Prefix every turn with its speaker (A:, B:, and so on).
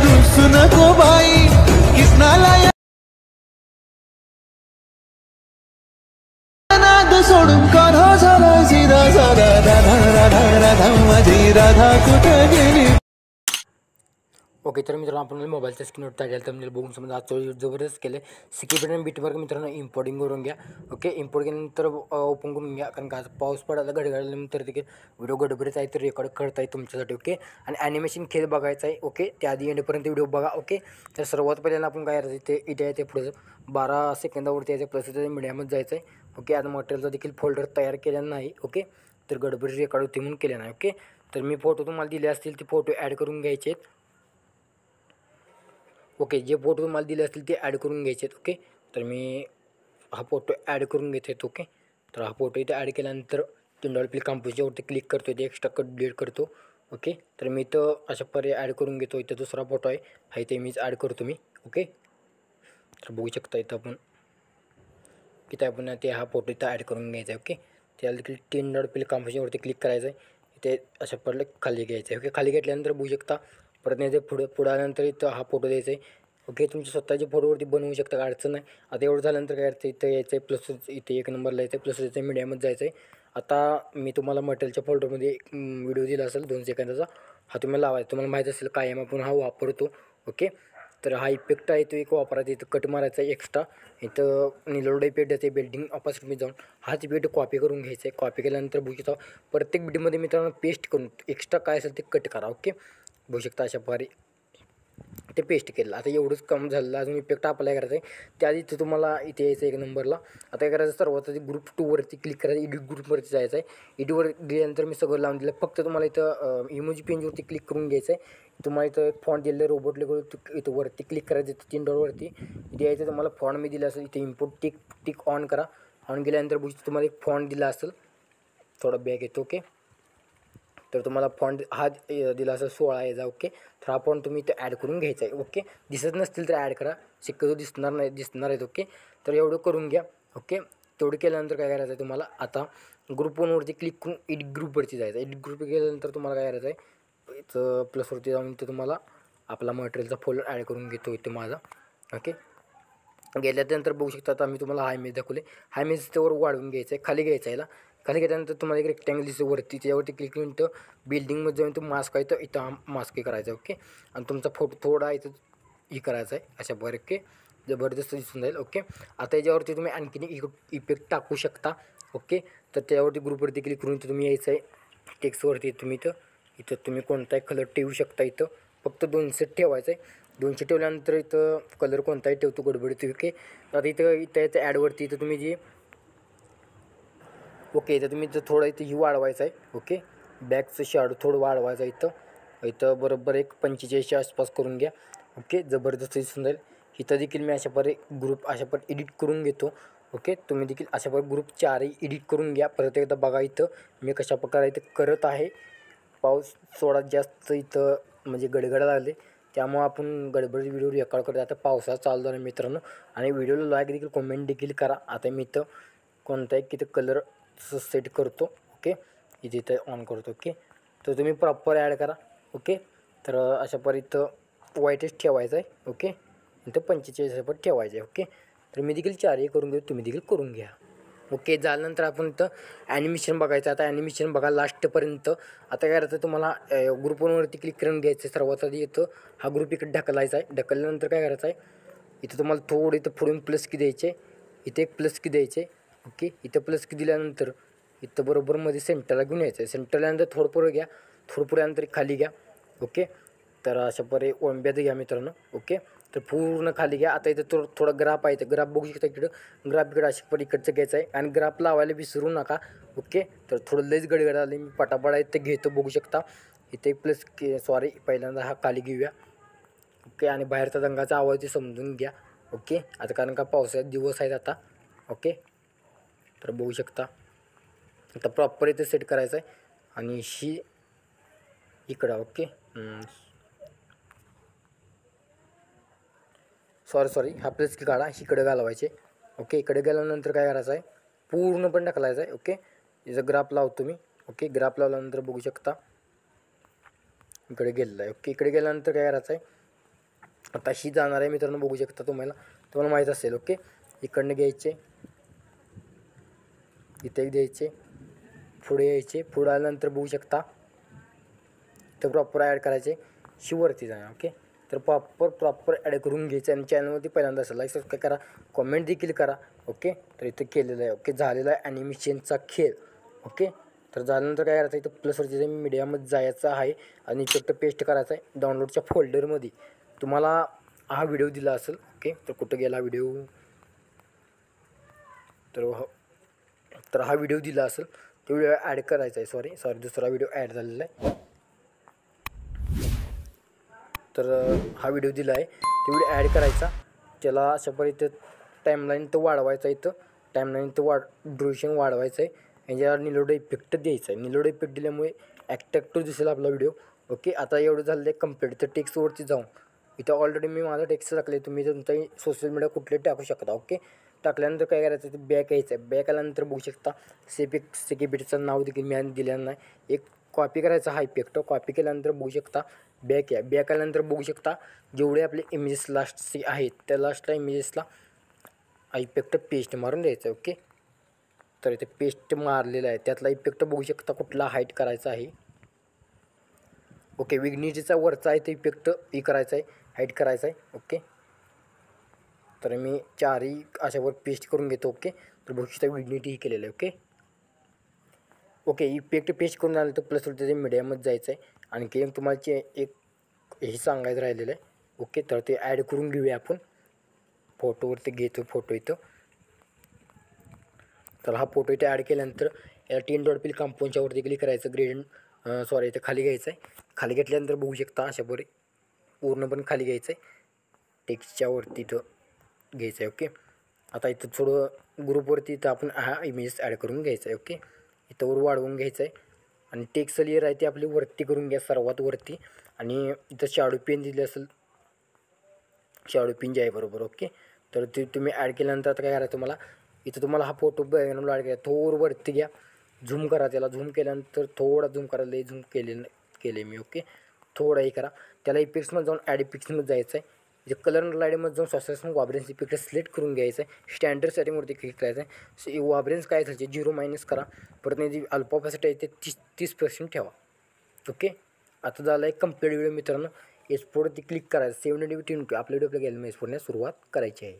A: रुसू नको बाई किसनाला नाद सोडून काढा झाला जिरा झाला राधा राधा राधा माझी राधा कुठं गेली.
B: ओके, तर मित्रांनो आपण मोबाईलच्या स्क्रीनवर टाकायला तर बघून समजा आज जबरदस्त केले. सिक्युरिटी आणि बीटवर्क मित्रांनो इम्पोर्टिंग करून घ्या. ओके, इम्पोर्ट केल्यानंतर ओपन करून घ्या, कारण का पाऊस पडायला घडघडल्यानंतर देखील व्हिडिओ गडबडीत आहे तर रेकॉर्ड करता येईल तुमच्यासाठी. ओके, आणि ॲनिमेशन खेळ बघायचा आहे. ओके, त्याआधी एंडपर्यंत व्हिडिओ बघा. ओके, तर सर्वात पहिल्यांदा आपण काय करायचं ते इथे आहे ते पुढे 12 सेकंदावरती यायचं प्लस त्याच्या मीडियामध्ये जायचं आहे. ओके, आता मटेरियलचा देखील फोल्डर तयार केलेला नाही. ओके, तर गडबडी रेकॉर्ड होती म्हणून केले नाही. ओके, तर मी फोटो तुम्हाला दिले असतील ते फोटो ॲड करून घ्यायचे आहेत. ओके, जे फोटो तुम्हाला दिले असतील ते ॲड करून घ्यायचे आहेत. ओके, तर मी हा फोटो ॲड करून घेतो आहे. ओके, तर हा फोटो इथे ॲड केल्यानंतर $3 कंपोजवरती क्लिक करतो, इथे एक्स्ट्रा कट डिलीट करतो. ओके, तर मी इथं अशा पर्याय ॲड करून घेतो. इथं दुसरा फोटो आहे, हा इथे मीच ॲड करतो मी. ओके, तर बघू शकता इथं आपण ते हा फोटो इथं ॲड करून घ्यायचा आहे. ओके, त्याला देखील $3 कंपोजवरती क्लिक करायचं आहे. इथे अशा पडलं खाली घ्यायचं आहे. ओके, खाली घेतल्यानंतर बघू शकता परत नाही ते पुढं आल्यानंतर इथं हा फोटो द्यायचा आहे. ओके, तुमच्या स्वतःच्या फोटोवरती बनवू शकता, काय अडचण नाही. आता एवढं झाल्यानंतर काय करायचं इथं यायचं आहे प्लस, इथे 1 नंबरला यायचं आहे प्लस यायचं आहे, मीडियामध्ये जायचं आहे. आता मी तुम्हाला मटेरियलच्या फोल्डरमध्ये एक व्हिडिओ दिला असेल 2 सेकंदाचा, हा तुम्ही लावायचा. तुम्हाला माहीत असेल कायम आपण हा वापरतो. ओके, तर हा इफेक्ट आहे तो एक वापरायचा, इथं कट मारायचा आहे एक्स्ट्रा. इथं निलोड इफेक्ट आहे, बिल्डिंग ऑपॉसिटमध्ये जाऊन हाच इफेक्ट कॉपी करून घ्यायचा आहे. कॉपी केल्यानंतर बघू शकता प्रत्येक व्हिडिओमध्ये मित्रांनो पेस्ट करून एक्स्ट्रा काय असेल ते कट करा. ओके, बघू शकता अशा प्रकारे ते पेस्ट केलं. आता एवढंच कम झालं, अजून इफेक्ट अप्लाय करायचं आहे. त्याआधी इथं तुम्हाला इथे यायचं 1 नंबरला. आता काय करायचं सर्वात आधी ग्रुप 2वरती क्लिक करायचं, एडिट ग्रुपवरती जायचं आहे. एडिटवर गेल्यानंतर मी सगळं लावून दिलं. फक्त तुम्हाला इथं इमोजी पेंजवरती क्लिक करून घ्यायचं आहे. तुम्हाला इथं एक फॉन्ट दिलेलं आहे रोबोट लेगो, इथं वरती क्लिक करायचं, इथं $3वरती इथे यायचं. तुम्हाला फॉन्ट मी दिला असेल, इथे इम्पोर्ट टिक ऑन करा. ऑन केल्यानंतर बघू तुम्हाला एक फॉन्ट दिला असेल, थोडा बॅग येतो. ओके, तर तुम्हाला फॉन्ट हा दिला असेल 16 याचा. ओके, तर हा फॉन्ट तुम्ही इथं ॲड करून घ्यायचा आहे. ओके, दिसत नसतील तर ॲड करा, शक्यतो दिसणार आहेत. ओके, तर एवढं करून घ्या. ओके, तेवढं केल्यानंतर काय करायचं आहे तुम्हाला, आता ग्रुप 1वरती क्लिक करून एडिट ग्रुपवरती जायचं. एडिट ग्रुप गेल्यानंतर तुम्हाला काय करायचं आहे, इथं प्लसवरती जाऊन इथं तुम्हाला आपला मटेरियलचा फोल्डर ॲड करून घेतो इथं माझा. ओके, गेल्यानंतर बघू शकता आता मी तुम्हाला हा इमेज दाखवले. हा इमेज त्यावर वाढवून घ्यायचा आहे, खाली घ्यायचा आहे. खाली घेतल्यानंतर तुम्हाला एक रेक्टँगल दिसतो वरती, त्यावरती क्लिक करून इथं बिल्डिंगमध्ये जाऊन तो मास्क आहे तर इथं हा मास्क करायचा. ओके, आणि तुमचा फोटो थोडा इथं हे करायचा आहे अशा प्रकारे. ओके, जबरदस्त दिसून जाईल. ओके, आता याच्यावरती तुम्ही आणखीन इफेक्ट टाकू शकता. ओके, तर त्यावरती ग्रुपवरती क्लिक करून इथं तुम्ही यायचं आहे. टेक्स्टवरती तुम्ही इथं तुम्ही कोणताही कलर ठेवू शकता. इथं फक्त 200 ठेवायचं आहे. 200 ठेवल्यानंतर इथं कलर कोणताही ठेवतो गडबडीत. ओके, आता इथं याचं ॲडवरती इथं तुम्ही जे ओके, इथं तुम्ही थोडं इथं ही वाढवायचं आहे. ओके, बॅकचं शॅडो थोडं वाढवायचं आहे. इथं बरोबर एक 45च्या आसपास करून घ्या. ओके, जबरदस्त दिसून जाईल. इथं देखील मी अशा प्रकारे ग्रुप एडिट करून घेतो. ओके, तुम्ही देखील अशा प्रकारे ग्रुप 4ही एडिट करून घ्या. परत एकदा बघा इथं मी कशा प्रकारे इथं करत आहे. पाऊस थोडा जास्त इथं म्हणजे गडगडायला लागले, त्यामुळं आपण गडबडी व्हिडिओ रेकॉर्ड करतो. आता पावसाळा चालू झाला मित्रांनो, आणि व्हिडिओला लाईक देखील कमेंट देखील करा. आता मी इथं कोणताही इथं कलर सेट करतो. ओके, इथे ऑन करतो. ओके, तर तुम्ही प्रॉपर ॲड करा. ओके, तर अशा प्रकारे इथं व्हाईटच ठेवायचं आहे. ओके, इथं 45 ठेवायचं आहे. ओके, तर मी देखील 4ही करून घेऊ, तुम्ही देखील करून घ्या. ओके, झाल्यानंतर आपण इथं ॲनिमेशन बघायचं. आता ॲनिमेशन बघा लास्टपर्यंत. आता काय करायचं तुम्हाला ग्रुप 1वरती क्लिक करून घ्यायचं आहे. सर्वात आधी इथं हा ग्रुप इकडे ढकलायचा आहे. ढकलल्यानंतर काय करायचं आहे, इथं तुम्हाला थोडं इथं पुढून प्लस की द्यायचे, इथे एक प्लस की द्यायचे. ओके, इथं प्लस की दिल्यानंतर इथं बरोबर मध्ये सेंटरला घेऊन यायचं आहे. सेंटरला नंतर थोडं पुढं घ्या, थोडं पुढे नंतर खाली घ्या. ओके, तर अशा प्रकारे ओंब्यात घ्या मित्रांनो. ओके, तर पूर्ण खाली घ्या. आता इथं थोडं ग्राफ आहे, इथं ग्राफ बघू शकता. इकडं ग्राफ अशा प्रकारे इकडचं घ्यायचं आहे, आणि ग्राफ लावायला विसरू नका. ओके, तर थोडं लईच गडगड आले, मी पटापटा इथं घेतो. बघू शकता इथे प्लस पहिल्यांदा हा खाली घेऊया. ओके, आणि बाहेरचा दंगाचा आवाज ते समजून घ्या. ओके, आता कारण का पावसाळ्यात दिवस आहेत आता. ओके, तर बघू शकता आता प्रॉपर इथे सेट करायचं आहे, आणि इकडं. ओके, सॉरी हा प्लस की काढा, इकडे घालवायचे. ओके, इकडे गेल्यानंतर काय करायचं आहे, पूर्ण पण ढकलायचं आहे. ओके, याचा ग्राफ लावतो मी. ओके, ग्राफ लावल्यानंतर बघू शकता इकडे गेलेलं आहे. ओके, इकडे गेल्यानंतर काय करायचं आहे, आता ही जाणार आहे मित्रांनो, बघू शकता तुम्हाला माहीत असेल. ओके, इकडनं घ्यायचे, इथे द्यायचे, पुढे यायचे, पुढे आल्यानंतर बघू शकता तर प्रॉपर ॲड करायचे, शिवरती जाणार. ओके, तर प्रॉपर ॲड करून घ्यायचं. आणि चॅनलवरती पहिल्यांदा असेल लाईक सबस्क्राईब करा, कॉमेंट देखील करा. ओके, तर इथं केलेलं आहे. ओके, झालेला आहे ॲनिमेशनचा खेळ. ओके, तर झाल्यानंतर काय करायचं, इथं प्लसवरती मीडियामध्ये जायचं आहे आणि इफेक्ट पेस्ट करायचा आहे डाउनलोडच्या फोल्डरमध्ये. तुम्हाला हा व्हिडिओ दिला असेल. ओके, तर कुठं गेला व्हिडिओ, तर हा व्हिडिओ दिला असेल, तो व्हिडिओ ॲड करायचा आहे. सॉरी दुसरा व्हिडिओ ॲड झालेला आहे. तर हा व्हिडिओ दिला आहे, तो व्हिडिओ ॲड करायचा. त्याला अशा पद्धतीत टाईमलाईन तर वाढवायचा, इथं टाईमलाईन तर ड्युरेशन वाढवायचं आहे. ह्याच्यावर निलोड इफेक्ट द्यायचा आहे. निलोड इफेक्ट दिल्यामुळे ॲट्रॅक्टिव्ह दिसेल आपला व्हिडिओ. ओके, आता एवढं झालं आहे कंप्लीट. तर टेक्स्टवरती जाऊन इथं ऑलरेडी मी माझं टेक्स्ट टाकले, तुम्ही तुमचा सोशल मीडिया कुठले टाकू शकता. ओके, टाकल्यानंतर काय करायचं, ते बॅक यायचं आहे. बॅक आल्यानंतर बघू शकता सेक्युरिटीचं नाव देखील मी दिलेलं नाही. एक कॉपी करायचा हा इफेक्ट. कॉपी केल्यानंतर बघू शकता बॅक या. बॅक आल्यानंतर बघू शकता जेवढे आपले इमेजेस लास्टचे आहेत त्या लास्टला इमेजेसला इफेक्ट पेस्ट मारून द्यायचं. ओके, तर इथे पेस्ट मारलेला आहे, त्यातला इफेक्ट बघू शकता कुठला हाईट करायचा आहे. ओके, विग्निटीचा वरचा आहे ते इफेक्ट करायचा आहे, हाईट करायचा आहे. ओके, तर मी चारही अशावर पेस्ट करून घेतो. ओके, तर बघू शकता विग्निटी केलेलं आहे. ओके, इफेक्ट पेस्ट करून आलं तर प्लस त्याच्या मीडियामध्ये जायचं आहे. आणखी तुम्हाला एक हे सांगायचं राहिलेलं आहे. ओके, तर ते ॲड करून घेऊया आपण. फोटोवरती घेतो फोटो इथं. तर हा फोटो इथे ॲड केल्यानंतर या 3 डॉट पिल कंपाऊंडच्यावरती क्लिक करायचं. इथं खाली घ्यायचं आहे. खाली घेतल्यानंतर बघू शकता अशा बरे पूर्णपणे खाली घ्यायचं आहे, टेक्स्टच्या वरती इथं घ्यायचं आहे. ओके, आता इथं थोडं ग्रुपवरती इथं आपण हा इमेज ॲड करून घ्यायचा आहे. ओके, इथं वर वाढवून घ्यायचं आहे आणि टेक्स्ट लेयर आहे ती आपली वरती करून घ्या, सर्वात वरती. आणि इथं शॅडो पेन दिले असेल, शॅडो पेन जे आहे बरोबर. ओके, तर ते तुम्ही ॲड केल्यानंतर आता काय करायचं तुम्हाला, इथं तुम्हाला हा फोटो बॅकग्राऊंडला ॲड केला, थोडं वरती घ्या, झूम करा. त्याला झूम केल्यानंतर थोडा झूम करायला, लई झूम केले मी. ओके, थोडं हे करा. त्याला इफेक्ट्समध्ये जाऊन ॲड इफेक्ट्समध्ये जायचं आहे. इथे कलर लाईटमध्ये जाऊन सॉफ्टवेअर वाब्रेन्स इफेक्ट सिलेक्ट करून घ्यायचं आहे. स्टँडर्ड सेटिंगवरती क्लिक करायचं आहे. वाब्रेन्स काय झाले 0 मायनस करा. परत जी अल्फा ऑपॅसिटी आहे ते 30% ठेवा. ओके, आता झालं आहे कंप्लीट व्हिडिओ मित्रांनो. एक्सपोर्टवरती क्लिक करायचं. 720p आपल्या व्हिडिओ आपल्या गॅलरीमध्ये एक्सपोर्टने सुरुवात करायची आहे.